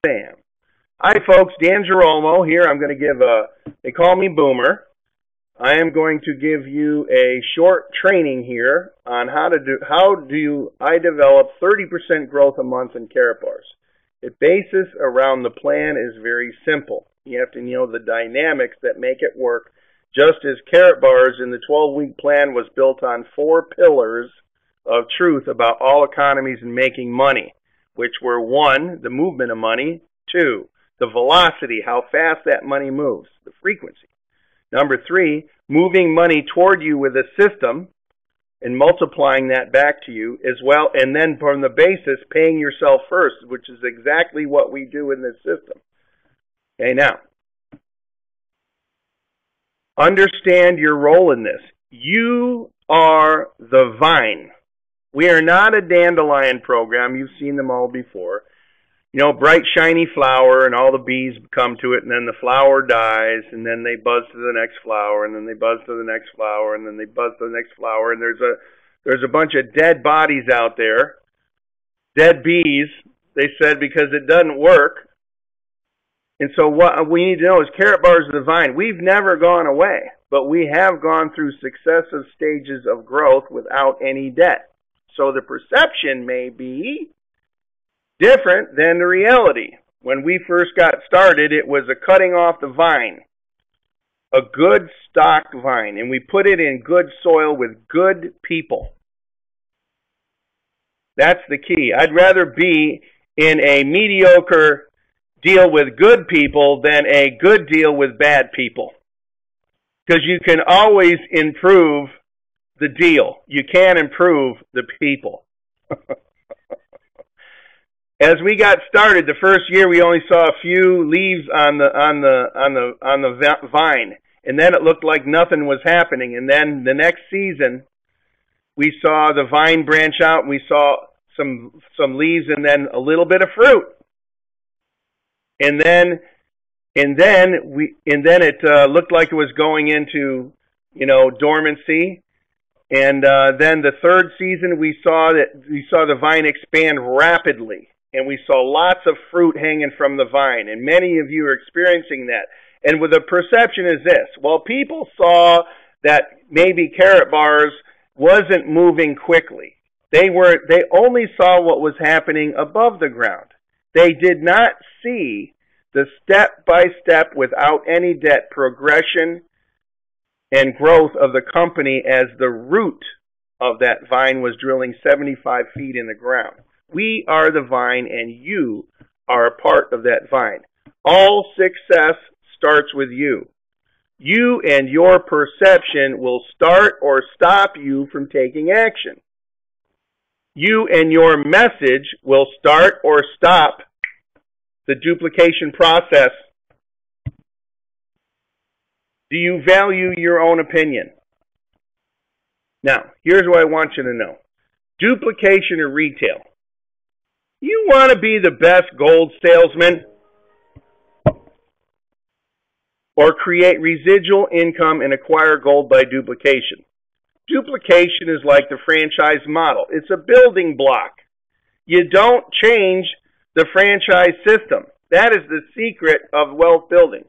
Sam. Hi folks, Dan Girolmo here. I'm going to give they call me Boomer. I am going to give you a short training here on how do I develop 30% growth a month in Karatbars. The basis around the plan is very simple. You have to know the dynamics that make it work, just as Karatbars in the 12-week plan was built on 4 pillars of truth about all economies and making money, which were 1, the movement of money, 2, the velocity, how fast that money moves, the frequency. Number 3, moving money toward you with a system and multiplying that back to you as well, and then from the basis, paying yourself first, which is exactly what we do in this system. Okay, now, understand your role in this. You are the vine. We are not a dandelion program. You've seen them all before. You know, bright, shiny flower, and all the bees come to it, and then the flower dies, and then they buzz to the next flower, and then they buzz to the next flower, and then they buzz to the next flower, and there's a bunch of dead bodies out there, dead bees, they said, because it doesn't work. And so what we need to know is Karatbars of the vine. We've never gone away, but we have gone through successive stages of growth without any debt. So the perception may be different than the reality. When we first got started, it was a cutting off the vine, a good stock vine, and we put it in good soil with good people. That's the key. I'd rather be in a mediocre deal with good people than a good deal with bad people, because you can always improve the deal. You can't improve the people. As we got started, the first year we only saw a few leaves on the vine, and then it looked like nothing was happening. And then the next season, we saw the vine branch out, and we saw some leaves, and then a little bit of fruit. And then it looked like it was going into, dormancy. And then the third season, we saw the vine expand rapidly. And we saw lots of fruit hanging from the vine. And many of you are experiencing that. And with the perception is this. Well, people saw that maybe Karatbars wasn't moving quickly. They only saw what was happening above the ground. They did not see the step-by-step, without any debt, progression and growth of the company as the root of that vine was drilling 75 feet in the ground. We are the vine, and you are a part of that vine. All success starts with you. You and your perception will start or stop you from taking action. You and your message will start or stop the duplication process. Do you value your own opinion? Now, here's what I want you to know. Duplication or retail. You want to be the best gold salesman or create residual income and acquire gold by duplication. Duplication is like the franchise model. It's a building block. You don't change the franchise system. That is the secret of wealth building.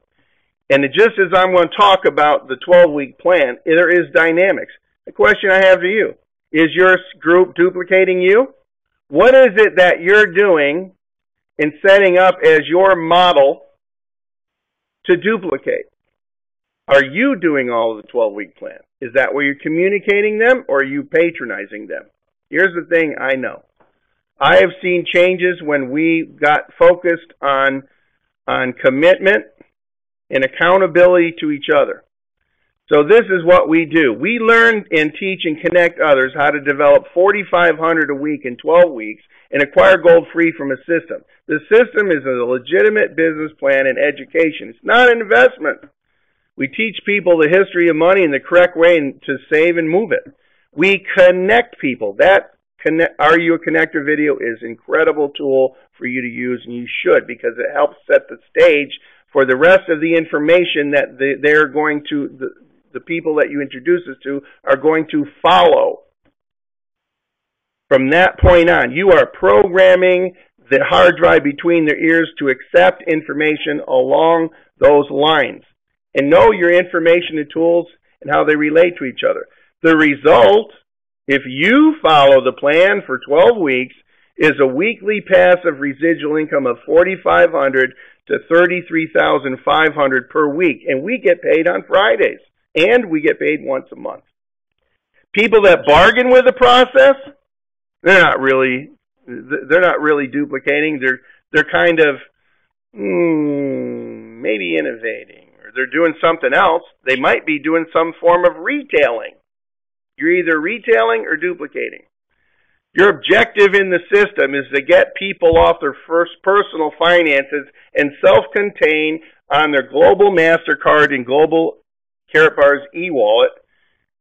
And just as I'm going to talk about the 12-week plan, there is dynamics. The question I have for you, is your group duplicating you? What is it that you're doing and setting up as your model to duplicate? Are you doing all of the 12-week plan? Is that where you're communicating them, or are you patronizing them? Here's the thing I know. I have seen changes when we got focused on commitment and accountability to each other. So this is what we do. We learn and teach and connect others how to develop 4,500 a week in 12 weeks and acquire gold free from a system. The system is a legitimate business plan and education. It's not an investment. We teach people the history of money and the correct way to save and move it. We connect people. That Are You a Connector video is an incredible tool for you to use, and you should, because it helps set the stage for the rest of the information that they're going to, the people that you introduce us to are going to follow. From that point on, you are programming the hard drive between their ears to accept information along those lines and know your information and tools and how they relate to each other. The result, if you follow the plan for 12 weeks, is a weekly passive residual income of $4,500 to $33,500 per week, and we get paid on Fridays, and we get paid once a month. People that bargain with the process, they're not really duplicating. They're kind of maybe innovating, or they're doing something else. They might be doing some form of retailing. You're either retailing or duplicating. Your objective in the system is to get people off their first personal finances and self-contain on their global MasterCard and global Karatbars e-wallet.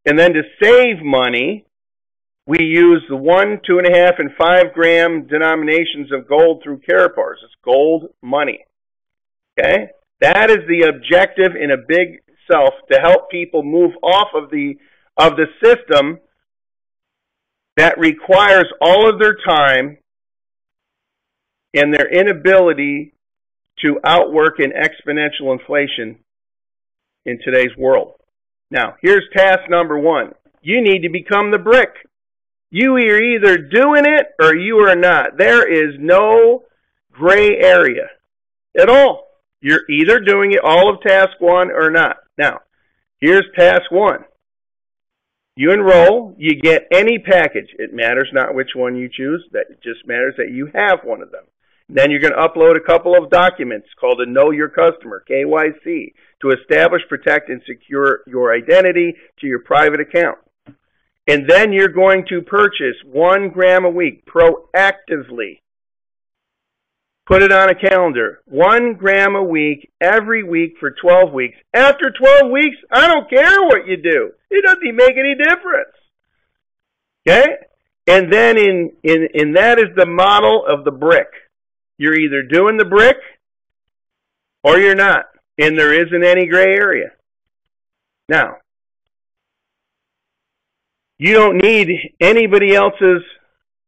And then to save money, we use the 1, 2.5, and 5 gram denominations of gold through Karatbars. It's gold money. Okay? That is the objective in a big self, to help people move off of the system that requires all of their time and their inability to outwork an exponential inflation in today's world. Now, here's task number 1. You need to become the brick. You are either doing it or you are not. There is no gray area at all. You're either doing it, all of task 1, or not. Now, here's task 1. You enroll, you get any package. It matters not which one you choose. It just matters that you have one of them. Then you're going to upload a couple of documents called a Know Your Customer, KYC, to establish, protect, and secure your identity to your private account. And then you're going to purchase 1 gram a week proactively. Put it on a calendar. 1 gram a week, every week for 12 weeks. After 12 weeks, I don't care what you do. It doesn't make any difference. Okay? And then in that is the model of the brick. You're either doing the brick or you're not. And there isn't any gray area. Now, you don't need anybody else's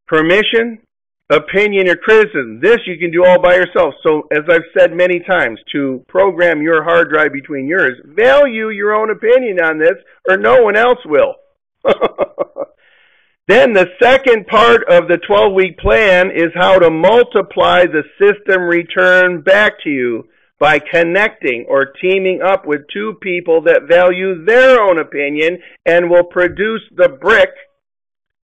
permission, opinion, or criticism. This you can do all by yourself. So, as I've said many times, to program your hard drive between yours, value your own opinion on this, or no one else will. Then the second part of the 12-week plan is how to multiply the system return back to you by connecting or teaming up with 2 people that value their own opinion and will produce the brick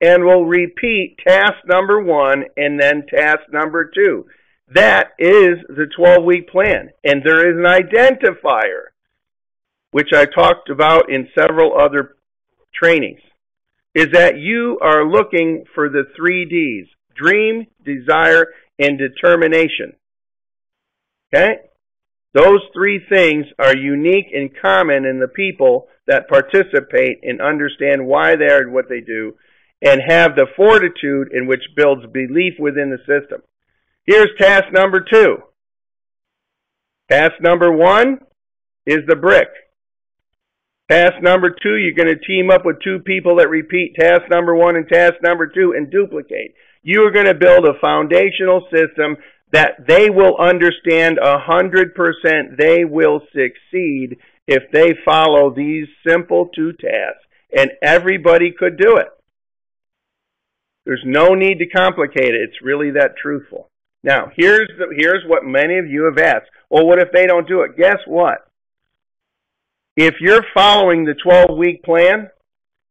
and will repeat task number 1 and then task number 2. That is the 12-week plan. And there is an identifier, which I talked about in several other trainings, is that you are looking for the 3 Ds: dream, desire, and determination. Okay? Those 3 things are unique and common in the people that participate and understand why they are what they do, and have the fortitude in which builds belief within the system. Here's task number 2. Task number 1 is the brick. Task number 2, you're going to team up with 2 people that repeat task number 1 and task number 2 and duplicate. You are going to build a foundational system that they will understand 100%. They will succeed if they follow these simple 2 tasks, and everybody could do it. There's no need to complicate it. It's really that truthful. Now, here's what many of you have asked. Well, what if they don't do it? Guess what? If you're following the 12-week plan,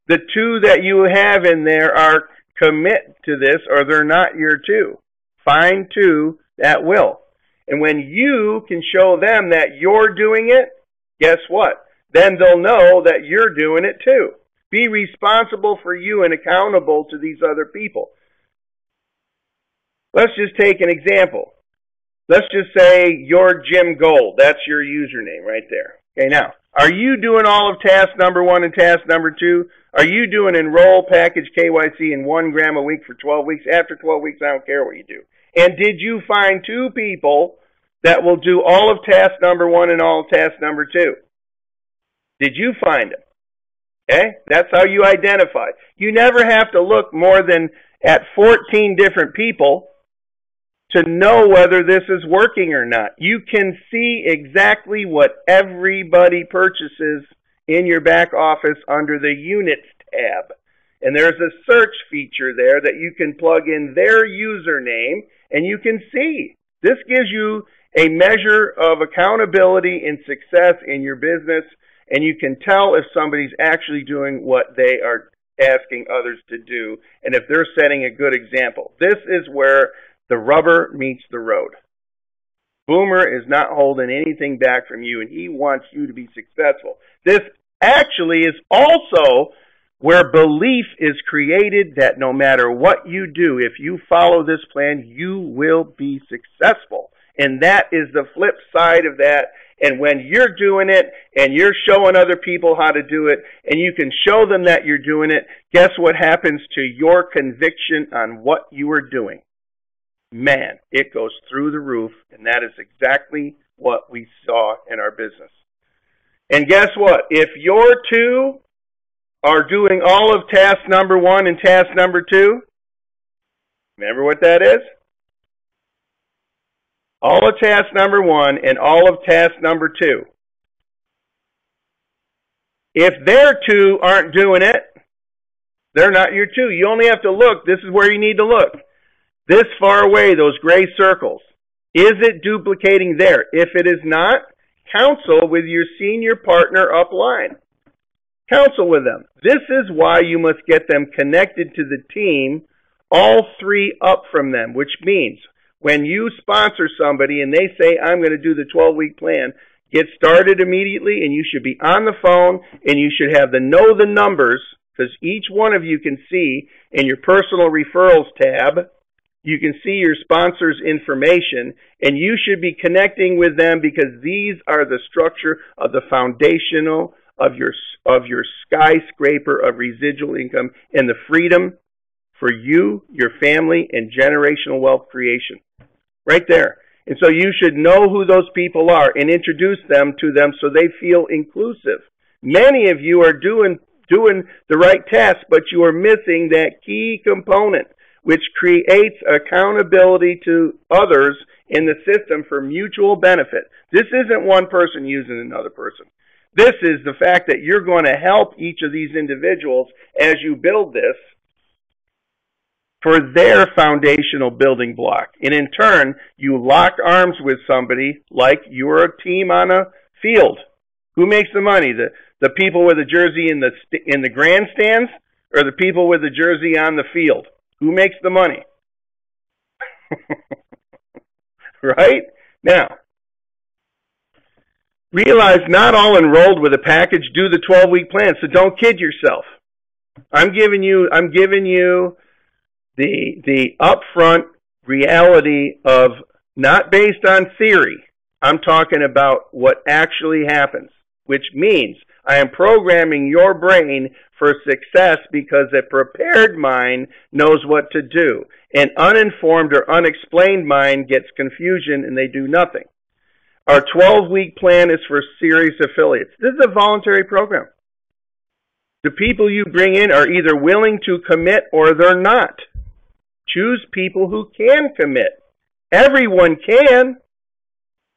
the 2 that you have in there are commit to this, or they're not your 2. Find 2 that will. And when you can show them that you're doing it, guess what? Then they'll know that you're doing it too. Be responsible for you and accountable to these other people. Let's just take an example. Let's just say you're Jim Gold. That's your username right there. Okay, now, are you doing all of task number 1 and task number 2? Are you doing enroll, package, KYC, and 1 gram a week for 12 weeks? After 12 weeks, I don't care what you do. And did you find 2 people that will do all of task number 1 and all of task number 2? Did you find them? Okay? That's how you identify. You never have to look more than at 14 different people to know whether this is working or not. You can see exactly what everybody purchases in your back office under the Units tab. And there's a search feature there that you can plug in their username, and you can see. This gives you a measure of accountability and success in your business, and you can tell if somebody's actually doing what they are asking others to do, and if they're setting a good example. This is where the rubber meets the road. Boomer is not holding anything back from you, and he wants you to be successful. This actually is also where belief is created that no matter what you do, if you follow this plan, you will be successful. And that is the flip side of that. And when you're doing it and you're showing other people how to do it, and you can show them that you're doing it, guess what happens to your conviction on what you are doing? Man, it goes through the roof, and that is exactly what we saw in our business. And guess what? If your two are doing all of task number 1 and task number 2, remember what that is? All of task number 1 and all of task number 2. If their two aren't doing it, they're not your two. You only have to look. This is where you need to look. This far away, those gray circles. Is it duplicating there? If it is not, counsel with your senior partner upline. Counsel with them. This is why you must get them connected to the team, all 3 up from them, which means when you sponsor somebody and they say, I'm going to do the 12-week plan, get started immediately, and you should be on the phone, and you should have the know the numbers, because each one of you can see in your personal referrals tab, you can see your sponsor's information, and you should be connecting with them because these are the structure of the foundational of your skyscraper of residual income and the freedom for you, your family, and generational wealth creation. Right there. And so you should know who those people are and introduce them to them so they feel inclusive. Many of you are doing the right task, but you are missing that key component, which creates accountability to others in the system for mutual benefit. This isn't one person using another person. This is the fact that you're going to help each of these individuals as you build this for their foundational building block. And in turn, you lock arms with somebody like you're a team on a field. Who makes the money? The people with the jersey in the grandstands, or the people with the jersey on the field? Who makes the money? Right? Now, realize not all enrolled with a package do the 12-week plan, so don't kid yourself. I'm giving you the upfront reality of not based on theory. I'm talking about what actually happens, which means I am programming your brain for success because a prepared mind knows what to do. An uninformed or unexplained mind gets confusion and they do nothing. Our 12-week plan is for serious affiliates. This is a voluntary program. The people you bring in are either willing to commit or they're not. Choose people who can commit. Everyone can.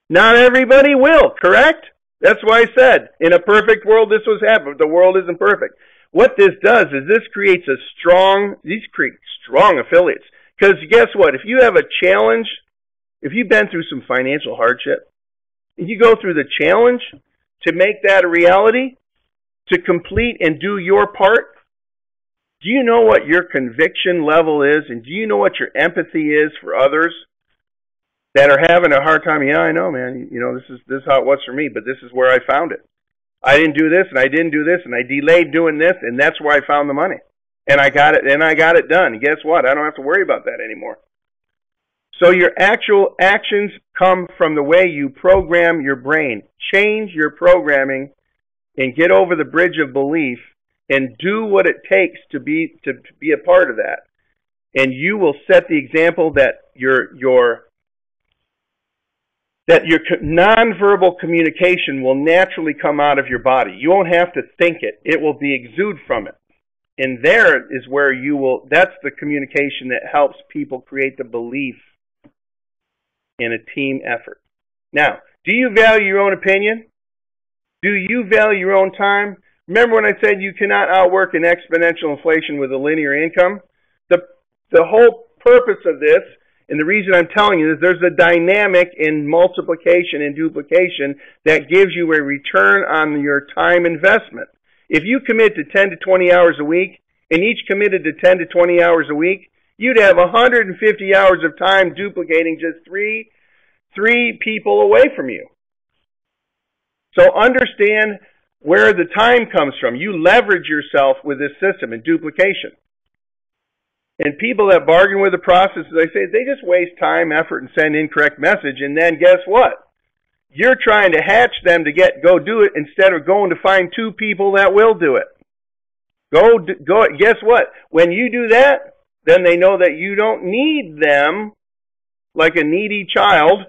Not everybody will, correct? That's why I said, in a perfect world, this was happening. The world isn't perfect. What this does is this creates these create strong affiliates. Because guess what? If you have a challenge, if you've been through some financial hardship, if you go through the challenge to make that a reality, to complete and do your part, do you know what your conviction level is? And do you know what your empathy is for others that are having a hard time? Yeah, I know, man. You know, this is how it was for me, but this is where I found it. I didn't do this, and I didn't do this, and I delayed doing this, and that's where I found the money. And I got it, and I got it done. And guess what? I don't have to worry about that anymore. So your actual actions come from the way you program your brain. Change your programming and get over the bridge of belief and do what it takes to be a part of that. And you will set the example that your nonverbal communication will naturally come out of your body. You won't have to think it. It will be exude from it. And there is where that's the communication that helps people create the belief in a team effort. Now, do you value your own opinion? Do you value your own time? Remember when I said you cannot outwork an exponential inflation with a linear income? The whole purpose of this, and the reason I'm telling you is there's a dynamic in multiplication and duplication that gives you a return on your time investment. If you commit to 10 to 20 hours a week, and each committed to 10 to 20 hours a week, you'd have 150 hours of time duplicating just three people away from you. So understand where the time comes from. You leverage yourself with this system in duplication. And people that bargain with the process, they say they just waste time, effort, and send incorrect message. And then guess what? You're trying to hatch them to go do it instead of going to find 2 people that will do it. Go. Guess what? When you do that, then they know that you don't need them like a needy child.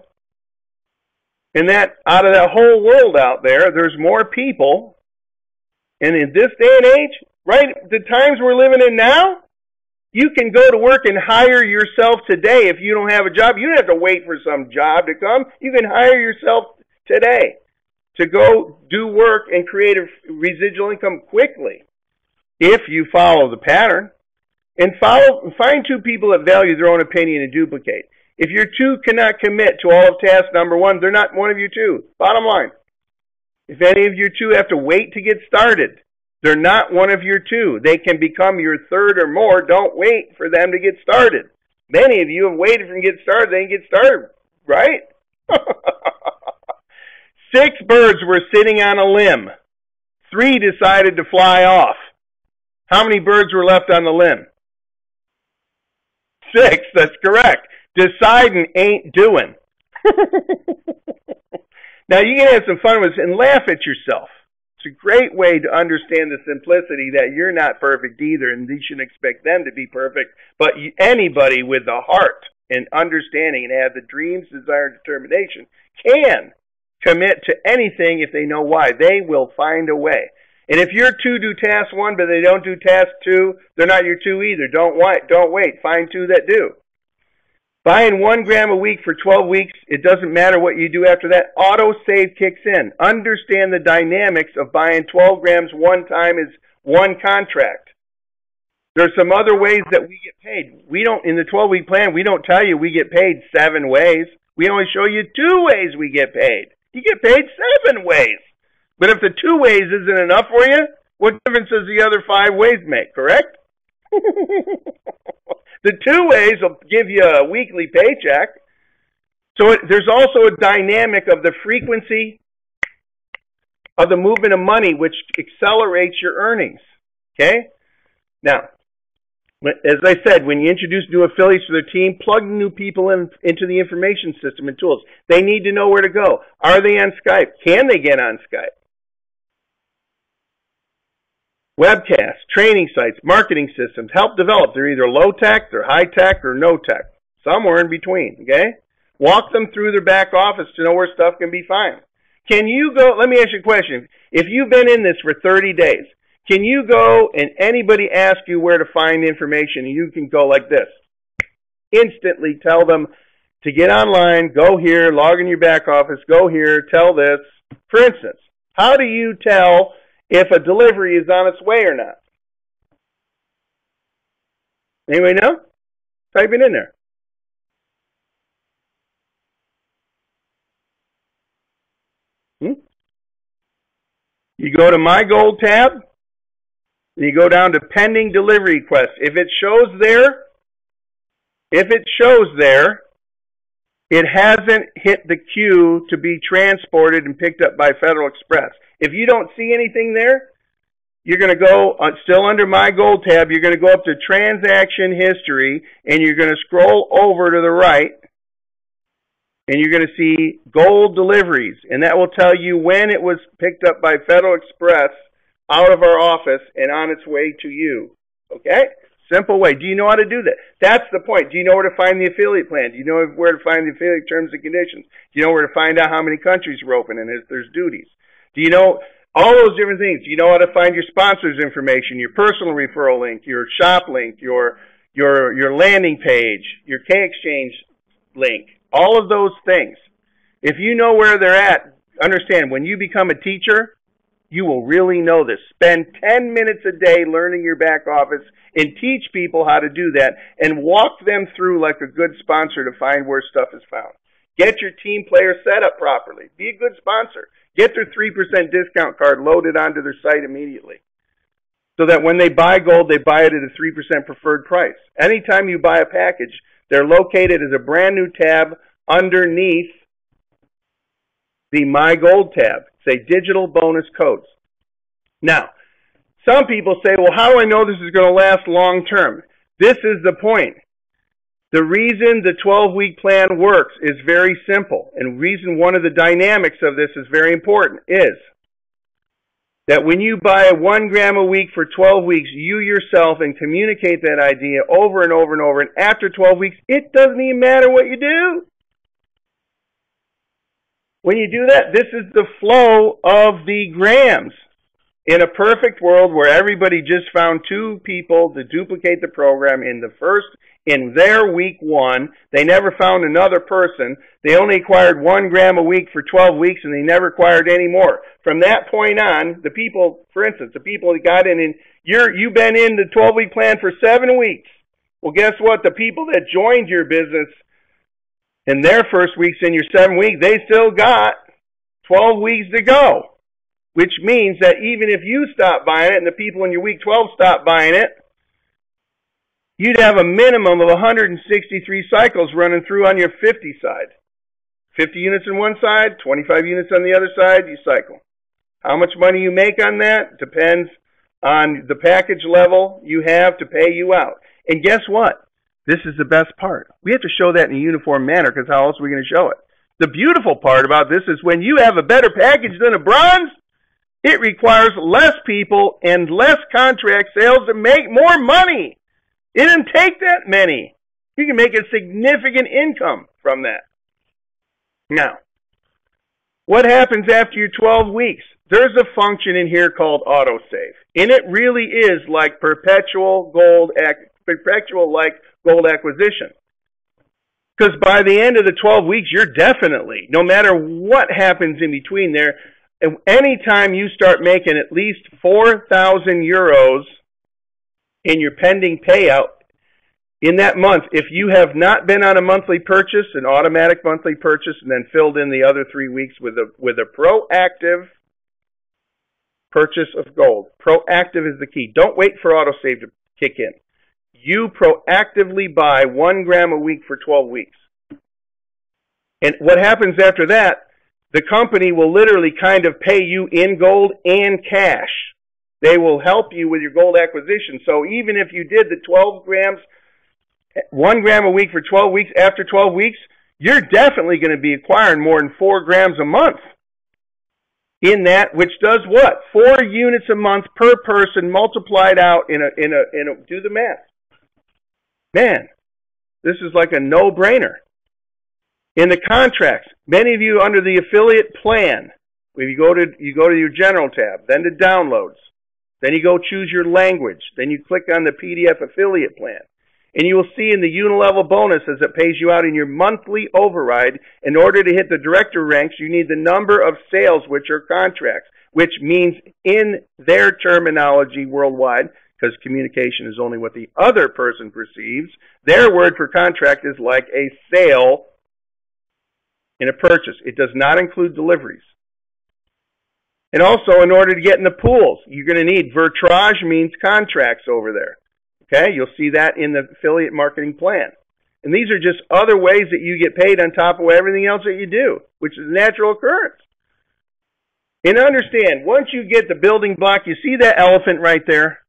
And that out of that whole world out there, there's more people. And in this day and age, right, the times we're living in now, you can go to work and hire yourself today if you don't have a job. You don't have to wait for some job to come. You can hire yourself today to go do work and create a residual income quickly if you follow the pattern. And find 2 people that value their own opinion and duplicate. If your 2 cannot commit to all of task number 1, they're not one of your 2. Bottom line. If any of your 2 have to wait to get started, they're not one of your 2. They can become your 3rd or more. Don't wait for them to get started. Many of you have waited for them to get started. They didn't get started, right? 6 birds were sitting on a limb. 3 decided to fly off. How many birds were left on the limb? 6, that's correct. Deciding ain't doing. Now, you can have some fun with this and laugh at yourself. It's a great way to understand the simplicity that you're not perfect either, and you shouldn't expect them to be perfect. But anybody with the heart and understanding and have the dreams, desire, and determination can commit to anything if they know why. They will find a way. And if your 2 do task 1, but they don't do task 2, they're not your 2 either. Don't wait. Find 2 that do. Buying 1 gram a week for 12 weeks, it doesn't matter what you do after that. Auto save kicks in. Understand the dynamics of buying 12 grams one time is 1 contract. There's some other ways that we get paid. We don't, in the 12-week plan, we don't tell you we get paid 7 ways. We only show you 2 ways we get paid. You get paid 7 ways. But if the 2 ways isn't enough for you, what difference does the other 5 ways make, correct? The 2 ways will give you a weekly paycheck. So there's also a dynamic of the frequency of the movement of money, which accelerates your earnings. Okay? Now, as I said, when you introduce new affiliates to their team, plug new people into the information system and tools. They need to know where to go. Are they on Skype? Can they get on Skype? Webcasts, training sites, marketing systems, help develop. They're either low-tech, they're high-tech, or no-tech. Somewhere in between, okay? Walk them through their back office to know where stuff can be found. Can you go, let me ask you a question. If you've been in this for 30 days, can you go and anybody ask you where to find information and you can go like this? Instantly tell them to get online, go here, log in your back office, go here, tell this. For instance, how do you tell if a delivery is on its way or not? Anybody know? Type it in there. You go to My Gold tab, and you go down to Pending Delivery Request. If it shows there, it hasn't hit the queue to be transported and picked up by Federal Express. If you don't see anything there, you're going to go, still under My Gold tab, you're going to go up to Transaction History, and you're going to scroll over to the right, and you're going to see Gold Deliveries, and that will tell you when it was picked up by Federal Express out of our office and on its way to you. Okay? Simple way. Do you know how to do that? That's the point. Do you know where to find the affiliate plan? Do you know where to find the affiliate terms and conditions? Do you know where to find out how many countries are open and if there's duties? Do you know all those different things? Do you know how to find your sponsors' information, your personal referral link, your shop link, your landing page, your K-Exchange link? all of those things. If you know where they're at, understand, when you become a teacher, you will really know this. Spend 10 minutes a day learning your back office and teach people how to do that and walk them through like a good sponsor to find where stuff is found. Get your team player set up properly. Be a good sponsor. Get their 3% discount card loaded onto their site immediately, so that when they buy gold, they buy it at a 3% preferred price. Anytime you buy a package, they're located as a brand new tab underneath the My Gold tab. Say digital bonus codes. Now, some people say, well, how do I know this is going to last long term? This is the point. The reason the 12-week plan works is very simple, and reason one of the dynamics of this is very important is that when you buy 1 gram a week for 12 weeks, you yourself, and communicate that idea over and over and over, and after 12 weeks, it doesn't even matter what you do. When you do that, this is the flow of the grams. In a perfect world where everybody just found 2 people to duplicate the program in their week 1, they never found another person. They only acquired 1 gram a week for 12 weeks, and they never acquired any more. From that point on, the people, for instance, the people that got in, and you've been in the 12-week plan for 7 weeks. Well, guess what? The people that joined your business in their first weeks in your 7 weeks, they still got 12 weeks to go. Which means that even if you stop buying it and the people in your week 12 stop buying it, you'd have a minimum of 163 cycles running through on your 50 side. 50 units on one side, 25 units on the other side, you cycle. How much money you make on that depends on the package level you have to pay you out. And guess what? This is the best part. We have to show that in a uniform manner, because how else are we going to show it? The beautiful part about this is when you have a better package than a bronze, it requires less people and less contract sales to make more money. It didn't take that many. You can make a significant income from that. Now, what happens after your 12 weeks? There's a function in here called autosave. And it really is like perpetual gold acquisition. Because by the end of the 12 weeks, you're definitely, no matter what happens in between there, anytime you start making at least 4,000 euros in your pending payout in that month, if you have not been on a monthly purchase, an automatic monthly purchase, and then filled in the other 3 weeks with a proactive purchase of gold. Proactive is the key. Don't wait for autosave to kick in. You proactively buy 1 gram a week for 12 weeks. And what happens after that, the company will literally kind of pay you in gold and cash. They will help you with your gold acquisition. So even if you did the 12 grams, 1 gram a week for 12 weeks, after 12 weeks, you're definitely going to be acquiring more than 4 grams a month. In that, which does what? 4 units a month per person multiplied out in a do the math. Man, this is like a no-brainer. In the contracts, many of you under the affiliate plan, you go to your general tab, then to downloads, then you go choose your language, then you click on the PDF affiliate plan, and you will see in the unilevel bonuses that pays you out in your monthly override. In order to hit the director ranks, you need the number of sales, which are contracts, which means in their terminology worldwide, because communication is only what the other person perceives, their word for contract is like a sale in a purchase. It does not include deliveries. And also, in order to get in the pools, you're going to need vertrage, means contracts over there. Okay, you'll see that in the affiliate marketing plan. And these are just other ways that you get paid on top of everything else that you do, which is a natural occurrence. And understand, once you get the building block, you see that elephant right there?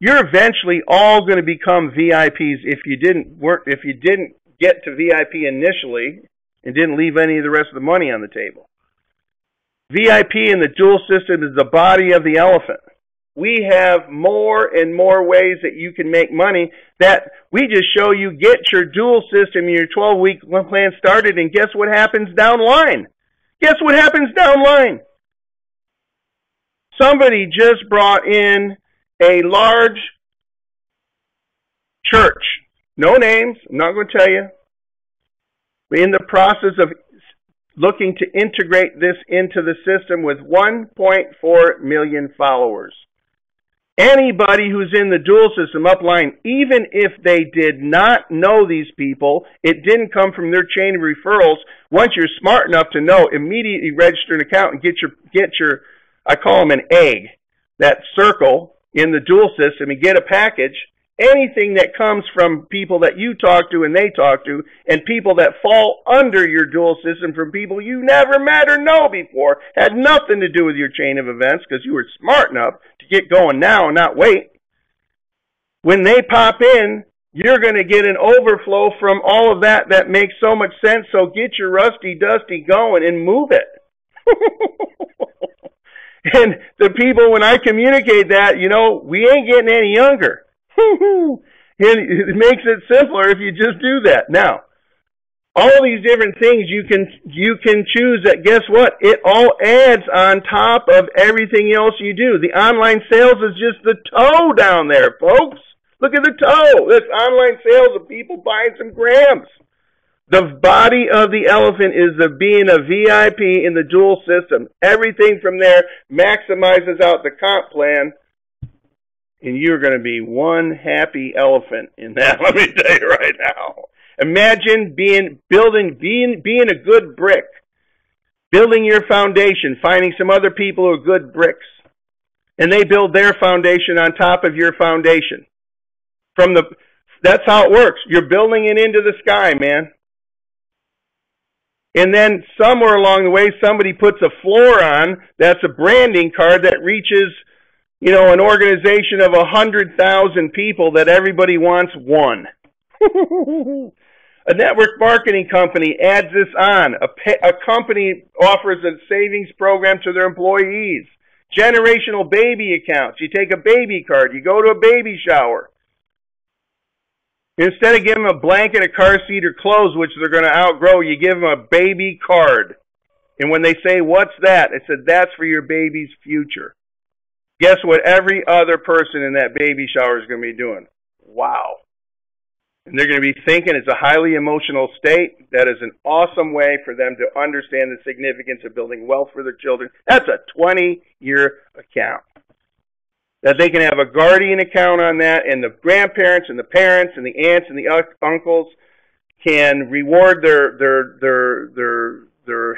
You're eventually all going to become VIPs if you didn't get to VIP initially and didn't leave any of the rest of the money on the table. VIP in the dual system is the body of the elephant. We have more and more ways that you can make money that we just show you. Get your dual system, your 12-week plan started, and guess what happens down line? Guess what happens down line? Somebody just brought in a large church. No names, I'm not going to tell you. We're in the process of looking to integrate this into the system with 1.4 million followers. Anybody who's in the dual system upline, even if they did not know these people, it didn't come from their chain of referrals, once you're smart enough to know, immediately register an account and get your I call them an egg, that circle in the dual system, and get a package. Anything that comes from people that you talk to and they talk to, and people that fall under your dual system from people you never met or know before, had nothing to do with your chain of events because you were smart enough to get going now and not wait. When they pop in, you're going to get an overflow from all of that that makes so much sense, so get your rusty dusty going and move it. And the people, when I communicate that, we ain't getting any younger. It makes it simpler if you just do that. Now, all these different things you can choose that, guess what? It all adds on top of everything else you do. The online sales is just the toe down there, folks. Look at the toe. That's online sales of people buying some grams. The body of the elephant is being a VIP in the dual system. Everything from there maximizes out the comp plan. And you're going to be one happy elephant in that, let me tell you right now. Imagine being a good brick, building your foundation, finding some other people who are good bricks, and they build their foundation on top of your foundation. That's how it works. You're building it into the sky, man. And then somewhere along the way, somebody puts a floor on. That's a branding card that reaches an organization of 100,000 people that everybody wants one. A network marketing company adds this on. A company offers a savings program to their employees. Generational baby accounts. You take a baby card. You go to a baby shower. Instead of giving them a blanket, a car seat, or clothes, which they're going to outgrow, you give them a baby card. And when they say, "What's that?" I said, "That's for your baby's future." Guess what every other person in that baby shower is going to be doing? Wow. And they're going to be thinking it's a highly emotional state. That is an awesome way for them to understand the significance of building wealth for their children. That's a 20-year account. That they can have a guardian account on that, and the grandparents and the parents and the aunts and the uncles can reward their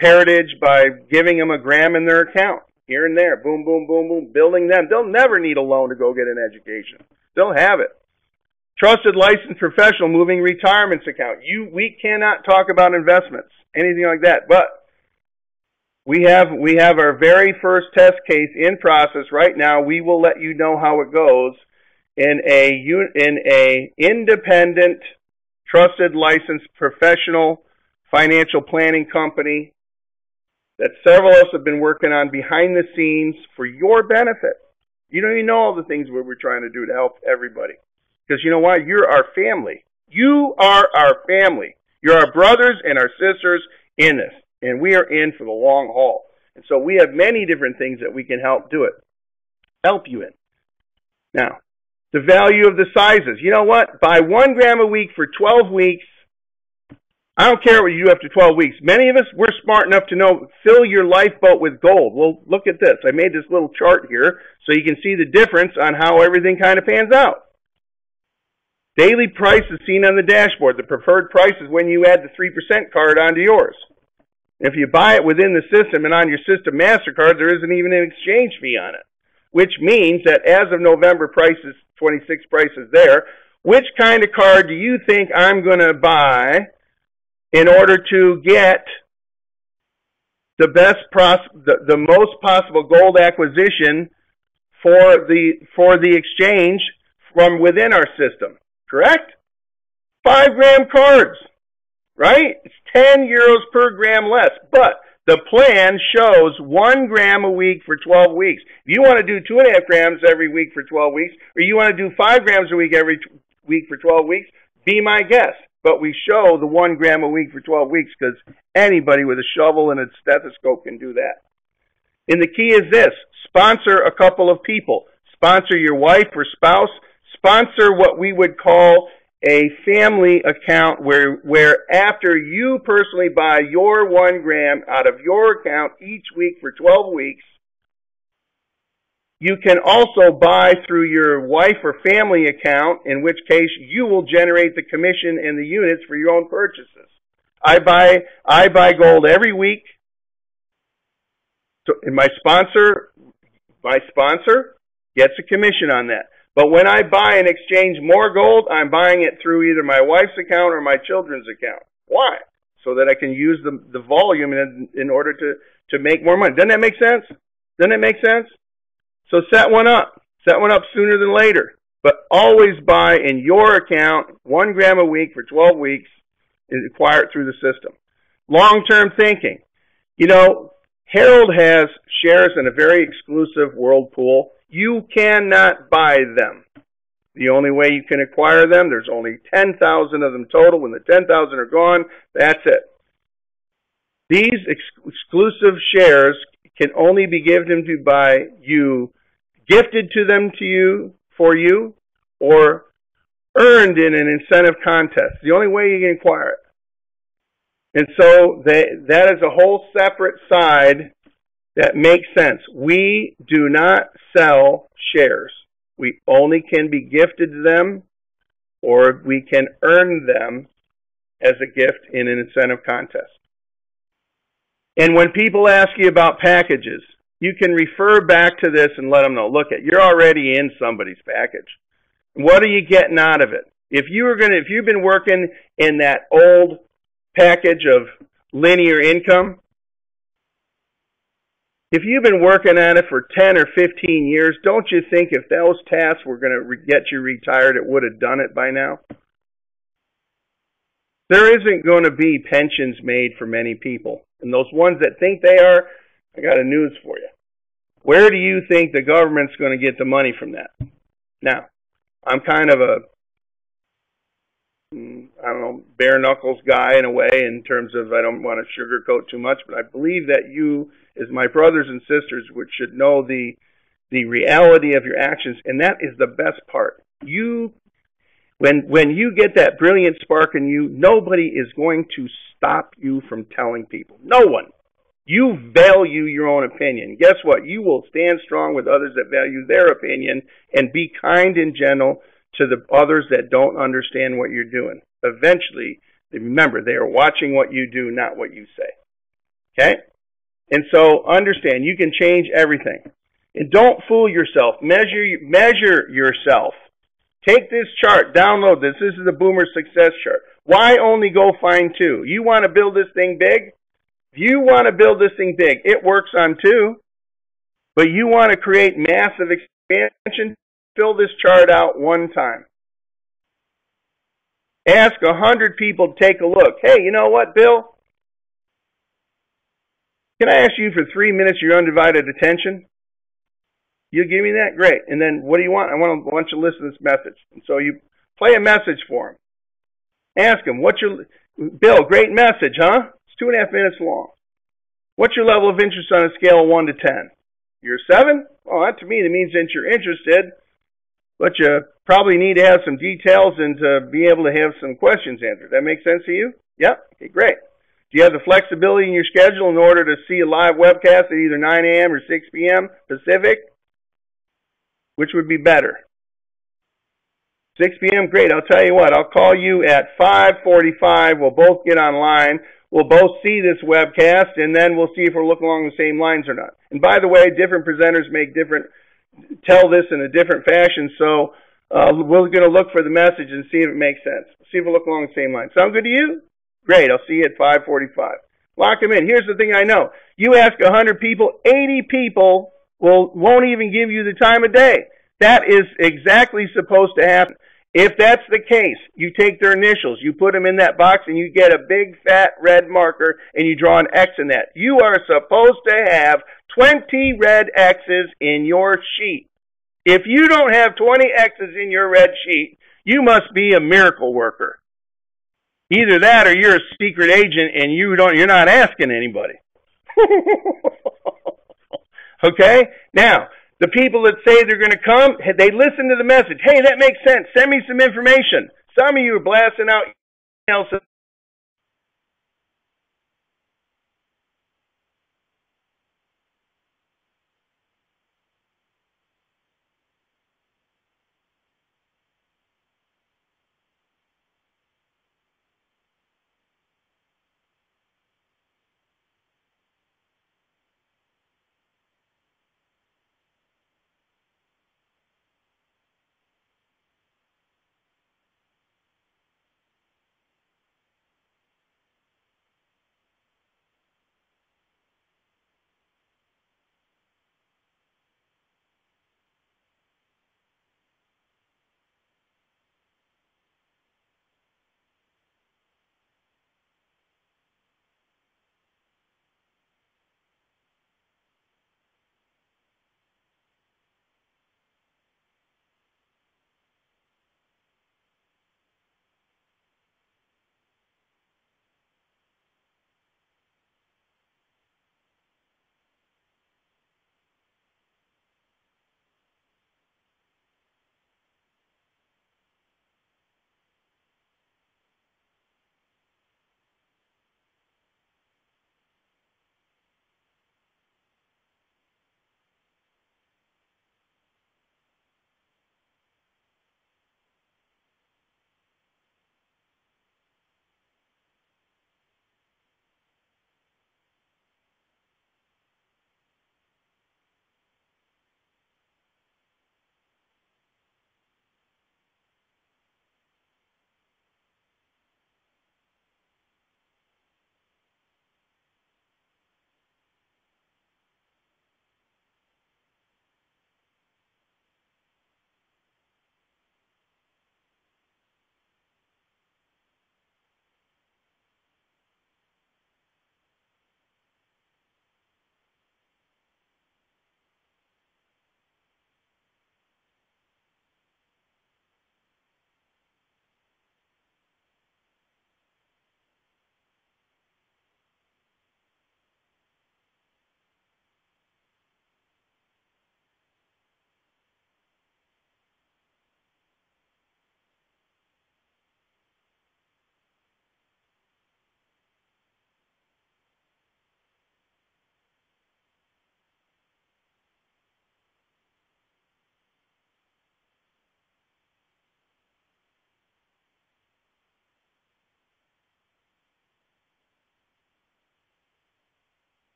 heritage by giving them a gram in their account. Here and there, boom, boom, boom, boom, building them. They'll never need a loan to go get an education. They'll have it. Trusted licensed professional moving retirements account. We cannot talk about investments, anything like that, but we have our very first test case in process right now. We will let you know how it goes in a independent, trusted licensed professional financial planning company that several of us have been working on behind the scenes for your benefit. You don't even know all the things we're trying to do to help everybody. Because you know why? You're our family. You are our family. You're our brothers and our sisters in this. And we are in for the long haul. And so we have many different things that we can help you in. Now, the value of the sizes. You know what? Buy 1 gram a week for 12 weeks. I don't care what you do after 12 weeks. Many of us, we're smart enough to know, fill your lifeboat with gold. Well, look at this. I made this little chart here so you can see the difference on how everything kind of pans out. Daily price is seen on the dashboard. The preferred price is when you add the 3% card onto yours. If you buy it within the system and on your system MasterCard, there isn't even an exchange fee on it, which means that as of November, 26 prices there. Which kind of card do you think I'm going to buy in order to get the most possible gold acquisition for the exchange from within our system? Correct? 5 gram cards, right? It's 10 euros per gram less, but the plan shows 1 gram a week for 12 weeks. If you want to do 2.5 grams every week for 12 weeks, or you want to do 5 grams a week every week for 12 weeks, be my guest. But we show the 1 gram a week for 12 weeks because anybody with a shovel and a stethoscope can do that. And the key is this: sponsor a couple of people. Sponsor your wife or spouse. Sponsor what we would call a family account where after you personally buy your 1 gram out of your account each week for 12 weeks, you can also buy through your wife or family account, in which case you will generate the commission and the units for your own purchases. I buy gold every week. So, and my sponsor gets a commission on that. But when I buy and exchange more gold, I'm buying it through either my wife's account or my children's account. Why? So that I can use the volume in order to make more money. Doesn't that make sense? Doesn't that make sense? So set one up. Set one up sooner than later. But always buy in your account 1 gram a week for 12 weeks and acquire it through the system. Long-term thinking. You know, Harold has shares in a very exclusive world pool. You cannot buy them. The only way you can acquire them, there's only 10,000 of them total. When the 10,000 are gone, that's it. These exclusive shares can only be given to by you, gifted to them to you, for you, or earned in an incentive contest. The only way you can acquire it. And so that is a whole separate side that makes sense. We do not sell shares. We only can be gifted them, or we can earn them as a gift in an incentive contest. And when people ask you about packages, you can refer back to this and let them know, look, you're already in somebody's package. What are you getting out of it? If you've been working in that old package of linear income, if you've been working on it for 10 or 15 years, don't you think if those tasks were going to get you retired, it would have done it by now? There isn't going to be pensions made for many people. And those ones that think they are, I got a news for you. Where do you think the government's going to get the money from that? Now, I'm kind of a, bare knuckles guy in a way, in terms of I don't want to sugarcoat too much, but I believe that you, as my brothers and sisters, should know the reality of your actions, and that is the best part. When you get that brilliant spark in you, nobody is going to stop you from telling people. No one. You value your own opinion. Guess what? You will stand strong with others that value their opinion, and be kind and gentle to the others that don't understand what you're doing. Eventually, remember, they are watching what you do, not what you say. Okay? And so understand, you can change everything. And don't fool yourself. Measure yourself. Take this chart, download this. This is the Boomer Success Chart. Why only go find 2? You want to build this thing big? If you want to build this thing big, it works on 2. But you want to create massive expansion, fill this chart out 1 time. Ask 100 people to take a look. Hey, you know what, Bill? Can I ask you for 3 minutes your undivided attention? You give me that? Great. And then what do you want? I want you to listen to this message. And so you play a message for him. Ask him, Bill, great message, huh? It's 2.5 minutes long. What's your level of interest on a scale of 1 to 10? You're a 7? Well, that to me, that means that you're interested, but you probably need to have some details and to be able to have some questions answered. That make sense to you? Yep. Okay, great. Do you have the flexibility in your schedule in order to see a live webcast at either 9 a.m. or 6 p.m. Pacific? Which would be better? 6 p.m.? Great. I'll tell you what. I'll call you at 5:45. We'll both get online. We'll both see this webcast, and then we'll see if we're looking along the same lines or not. And by the way, different presenters tell this in a different fashion, so we're going to look for the message and see if it makes sense. See if we look along the same line. Sound good to you? Great. I'll see you at 5:45. Lock them in. Here's the thing I know. You ask 100 people, 80 people won't even give you the time of day. That is exactly supposed to happen. If that's the case, you take their initials, you put them in that box, and you get a big fat red marker, and you draw an X in that. You are supposed to have 20 red X's in your sheet. If you don't have 20 X's in your red sheet, you must be a miracle worker. Either that or you're a secret agent and you're not asking anybody. Okay? Now, the people that say they're going to come, they listen to the message. Hey, that makes sense. Send me some information. Some of you are blasting out emails.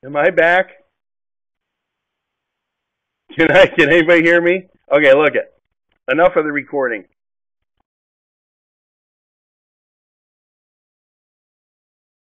Am I back? Can anybody hear me? Okay, look it. Enough of the recording.